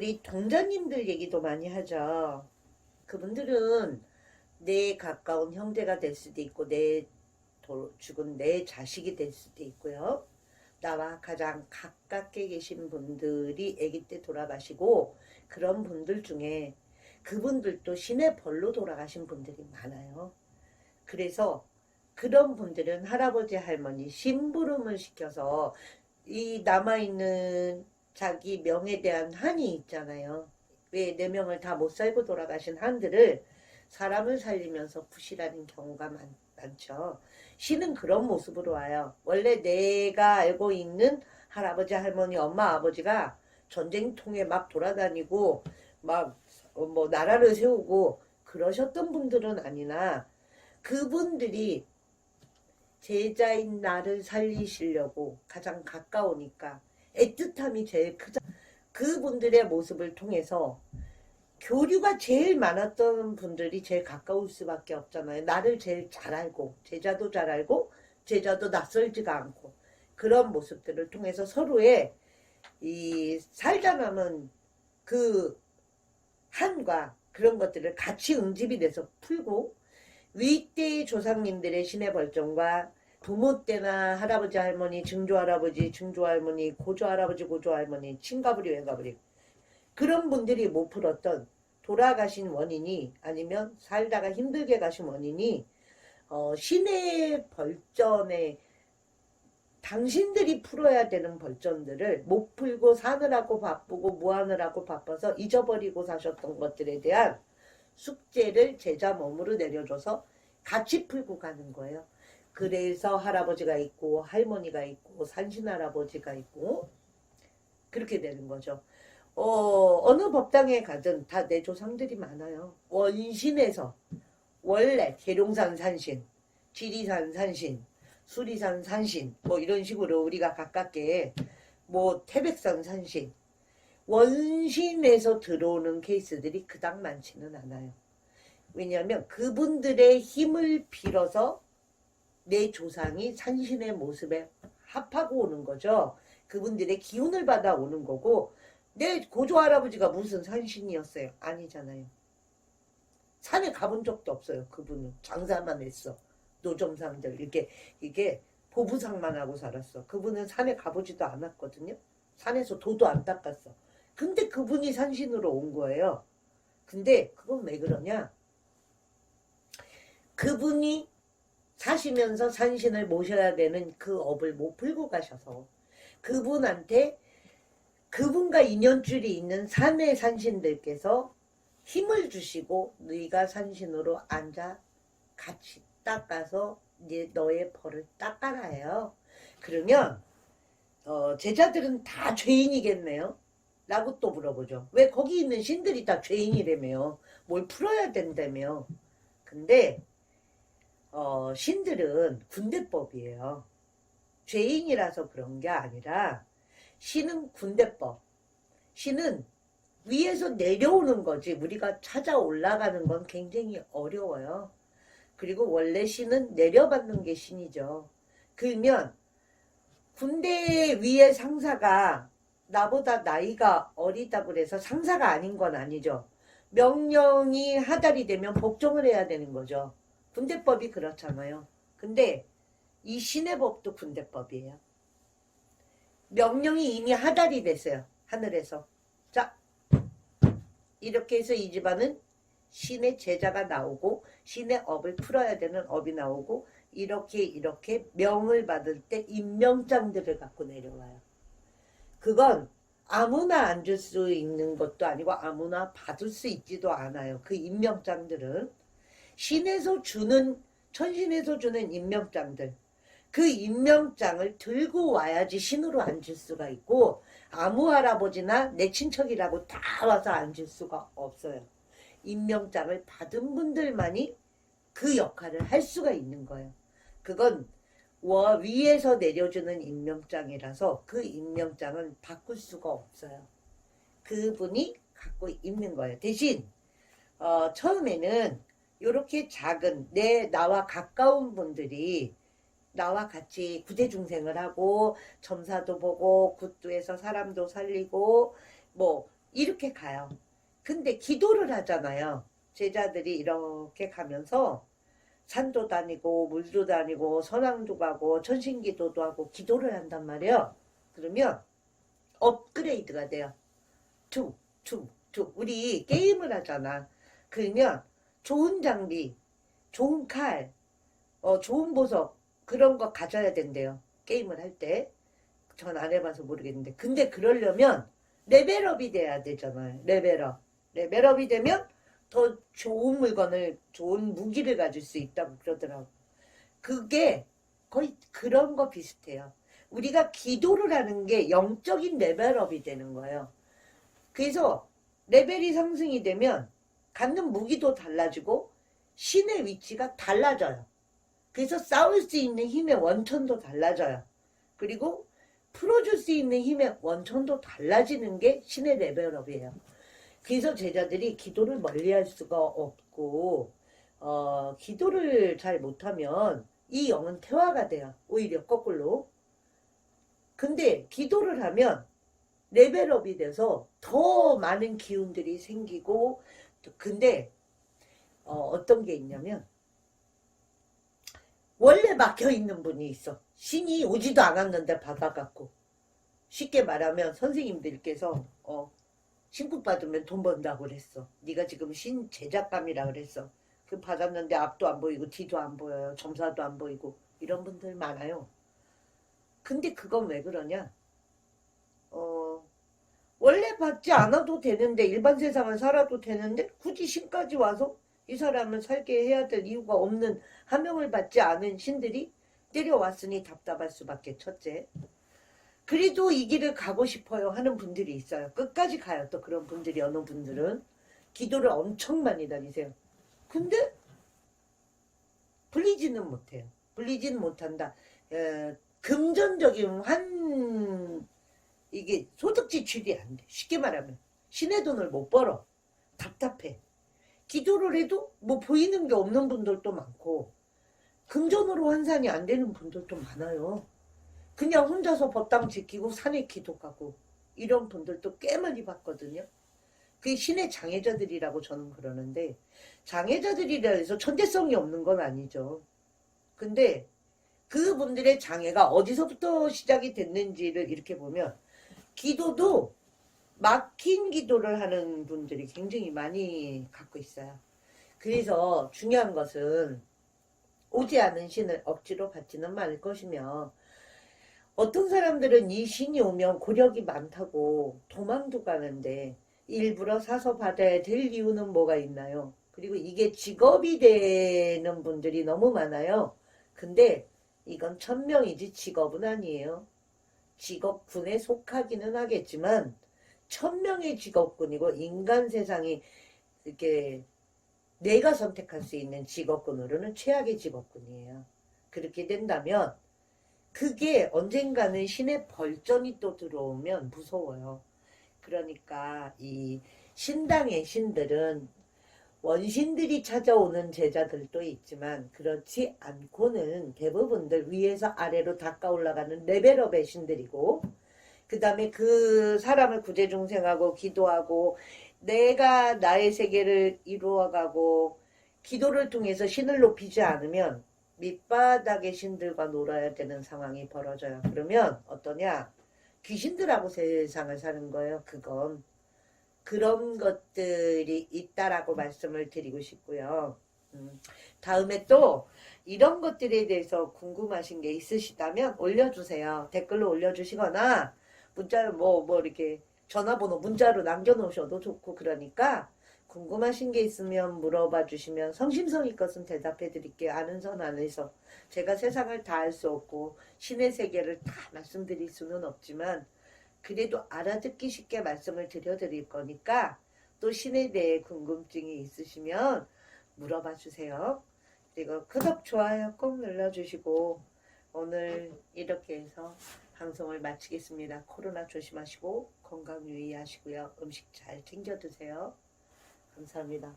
우리 동자님들 얘기도 많이 하죠. 그분들은 내 가까운 형제가 될 수도 있고 죽은 내 자식이 될 수도 있고요. 나와 가장 가깝게 계신 분들이 아기 때 돌아가시고 그런 분들 중에 그분들도 신의 벌로 돌아가신 분들이 많아요. 그래서 그런 분들은 할아버지 할머니 심부름을 시켜서 이 남아있는 자기 명에 대한 한이 있잖아요. 왜 내 명을 다 못 살고 돌아가신 한들을 사람을 살리면서 부실하는 경우가 많죠. 신은 그런 모습으로 와요. 원래 내가 알고 있는 할아버지 할머니 엄마 아버지가 전쟁통에 막 돌아다니고 막 뭐 나라를 세우고 그러셨던 분들은 아니나 그분들이 제자인 나를 살리시려고 가장 가까우니까 애틋함이 제일 크죠. 그분들의 모습을 통해서 교류가 제일 많았던 분들이 제일 가까울 수밖에 없잖아요. 나를 제일 잘 알고 제자도 잘 알고 제자도 낯설지가 않고 그런 모습들을 통해서 서로의 이 살다 남은 그 한과 그런 것들을 같이 응집이 돼서 풀고 윗대의 조상님들의 신의 벌점과 부모 때나 할아버지 할머니 증조할아버지 증조할머니 고조할아버지 고조할머니 친가부리 외가부리 그런 분들이 못 풀었던 돌아가신 원인이 아니면 살다가 힘들게 가신 원인이 신의 벌점에 당신들이 풀어야 되는 벌점들을 못 풀고 사느라고 바쁘고 뭐하느라고 바빠서 잊어버리고 사셨던 것들에 대한 숙제를 제자 몸으로 내려줘서 같이 풀고 가는 거예요. 그래서 할아버지가 있고 할머니가 있고 산신할아버지가 있고 그렇게 되는 거죠. 어느 법당에 가든 다 내 조상들이 많아요. 원신에서 원래 계룡산 산신, 지리산 산신, 수리산 산신 뭐 이런 식으로 우리가 가깝게 뭐 태백산 산신 원신에서 들어오는 케이스들이 그닥 많지는 않아요. 왜냐하면 그분들의 힘을 빌어서 내 조상이 산신의 모습에 합하고 오는 거죠. 그분들의 기운을 받아 오는 거고 내 고조할아버지가 무슨 산신이었어요? 아니잖아요. 산에 가본 적도 없어요. 그분은 장사만 했어. 노점상들 이게 보부상만 하고 살았어. 그분은 산에 가보지도 않았거든요. 산에서 도도 안 닦았어. 근데 그분이 산신으로 온 거예요. 근데 그건 왜 그러냐? 그분이 사시면서 산신을 모셔야 되는 그 업을 못 풀고 가셔서 그분한테 그분과 인연줄이 있는 산의 산신들께서 힘을 주시고 네가 산신으로 앉아 같이 닦아서 너의 벌을 닦아라 해요. 그러면 제자들은 다 죄인이겠네요? 라고 또 물어보죠. 왜 거기 있는 신들이 다 죄인이라며 뭘 풀어야 된다며. 근데 신들은 군대법이에요. 죄인이라서 그런 게 아니라 신은 군대법. 신은 위에서 내려오는 거지 우리가 찾아 올라가는 건 굉장히 어려워요. 그리고 원래 신은 내려받는 게 신이죠. 그러면 군대 위에 상사가 나보다 나이가 어리다 그래서 상사가 아닌 건 아니죠. 명령이 하달이 되면 복종을 해야 되는 거죠. 군대법이 그렇잖아요. 근데 이 신의 법도 군대법이에요. 명령이 이미 하달이 됐어요. 하늘에서. 자, 이렇게 해서 이 집안은 신의 제자가 나오고 신의 업을 풀어야 되는 업이 나오고 이렇게 명을 받을 때 임명장들을 갖고 내려와요. 그건 아무나 안 줄 수 있는 것도 아니고 아무나 받을 수 있지도 않아요. 그 임명장들은 신에서 주는 천신에서 주는 임명장들 그 임명장을 들고 와야지 신으로 앉을 수가 있고 아무 할아버지나 내 친척이라고 다 와서 앉을 수가 없어요. 임명장을 받은 분들만이 그 역할을 할 수가 있는 거예요. 그건 위에서 내려주는 임명장이라서 그 임명장은 바꿀 수가 없어요. 그분이 갖고 있는 거예요. 대신 처음에는 이렇게 작은 나와 가까운 분들이 나와 같이 구대중생을 하고 점사도 보고 굿도에서 사람도 살리고 뭐 이렇게 가요. 근데 기도를 하잖아요. 제자들이 이렇게 가면서 산도 다니고 물도 다니고 선왕도 가고 천신기도도 하고 기도를 한단 말이에요. 그러면 업그레이드가 돼요. 툭, 툭, 툭. 우리 게임을 하잖아. 그러면 좋은 장비, 좋은 칼, 좋은 보석 그런 거 가져야 된대요. 게임을 할 때. 전 안 해봐서 모르겠는데. 근데 그러려면 레벨업이 돼야 되잖아요. 레벨업. 레벨업이 되면 더 좋은 물건을, 좋은 무기를 가질 수 있다고 그러더라고. 그게 거의 그런 거 비슷해요. 우리가 기도를 하는 게 영적인 레벨업이 되는 거예요. 그래서 레벨이 상승이 되면 갖는 무기도 달라지고 신의 위치가 달라져요. 그래서 싸울 수 있는 힘의 원천도 달라져요. 그리고 풀어줄 수 있는 힘의 원천도 달라지는 게 신의 레벨업이에요. 그래서 제자들이 기도를 멀리할 수가 없고 기도를 잘 못하면 이 영은 퇴화가 돼요. 오히려 거꾸로. 근데 기도를 하면 레벨업이 돼서 더 많은 기운들이 생기고 근데 어떤 게 있냐면 원래 막혀있는 분이 있어. 신이 오지도 않았는데 받아갖고 쉽게 말하면 선생님들께서 신급 받으면 돈 번다고 그랬어. 네가 지금 신 제작감이라 그랬어. 그 받았는데 앞도 안 보이고 뒤도 안 보여요. 점사도 안 보이고 이런 분들 많아요. 근데 그건 왜 그러냐? 원래 받지 않아도 되는데 일반 세상을 살아도 되는데 굳이 신까지 와서 이 사람을 살게 해야 될 이유가 없는 하명을 받지 않은 신들이 때려왔으니 답답할 수밖에 첫째. 그래도 이 길을 가고 싶어요 하는 분들이 있어요. 끝까지 가요. 또 그런 분들이 어느 분들은 기도를 엄청 많이 다니세요. 근데 불리지는 못해요. 불리지는 못한다. 금전적인 이게 소득 지출이 안 돼. 쉽게 말하면 신의 돈을 못 벌어. 답답해. 기도를 해도 뭐 보이는 게 없는 분들도 많고 금전으로 환산이 안 되는 분들도 많아요. 그냥 혼자서 법당 지키고 산에 기도 가고 이런 분들도 꽤 많이 봤거든요. 그게 신의 장애자들이라고 저는 그러는데 장애자들이라 해서 천재성이 없는 건 아니죠. 근데 그분들의 장애가 어디서부터 시작이 됐는지를 이렇게 보면 기도도 막힌 기도를 하는 분들이 굉장히 많이 갖고 있어요. 그래서 중요한 것은 오지 않은 신을 억지로 받지는 말 것이며 어떤 사람들은 이 신이 오면 고력이 많다고 도망도 가는데 일부러 사서 받아야 될 이유는 뭐가 있나요? 그리고 이게 직업이 되는 분들이 너무 많아요. 근데 이건 천명이지 직업은 아니에요. 직업군에 속하기는 하겠지만 천명의 직업군이고 인간 세상이 이렇게 내가 선택할 수 있는 직업군으로는 최악의 직업군이에요. 그렇게 된다면 그게 언젠가는 신의 벌전이 또 들어오면 무서워요. 그러니까 이 신당의 신들은 원신들이 찾아오는 제자들도 있지만 그렇지 않고는 대부분들 위에서 아래로 닦아 올라가는 레벨업의 신들이고 그 다음에 그 사람을 구제중생하고 기도하고 내가 나의 세계를 이루어가고 기도를 통해서 신을 높이지 않으면 밑바닥의 신들과 놀아야 되는 상황이 벌어져요. 그러면 어떠냐? 귀신들하고 세상을 사는 거예요. 그건. 그런 것들이 있다라고 말씀을 드리고 싶고요. 다음에 또 이런 것들에 대해서 궁금하신 게 있으시다면 올려주세요. 댓글로 올려주시거나 문자로 뭐 이렇게 전화번호 문자로 남겨놓으셔도 좋고 그러니까 궁금하신 게 있으면 물어봐 주시면 성심성의껏은 대답해 드릴게요. 아는 선 안에서. 제가 세상을 다 알 수 없고 신의 세계를 다 말씀드릴 수는 없지만 그래도 알아듣기 쉽게 말씀을 드릴 거니까 또 신에 대해 궁금증이 있으시면 물어봐 주세요. 그리고 구독, 좋아요 꼭 눌러주시고 오늘 이렇게 해서 방송을 마치겠습니다. 코로나 조심하시고 건강 유의하시고요. 음식 잘 챙겨 드세요. 감사합니다.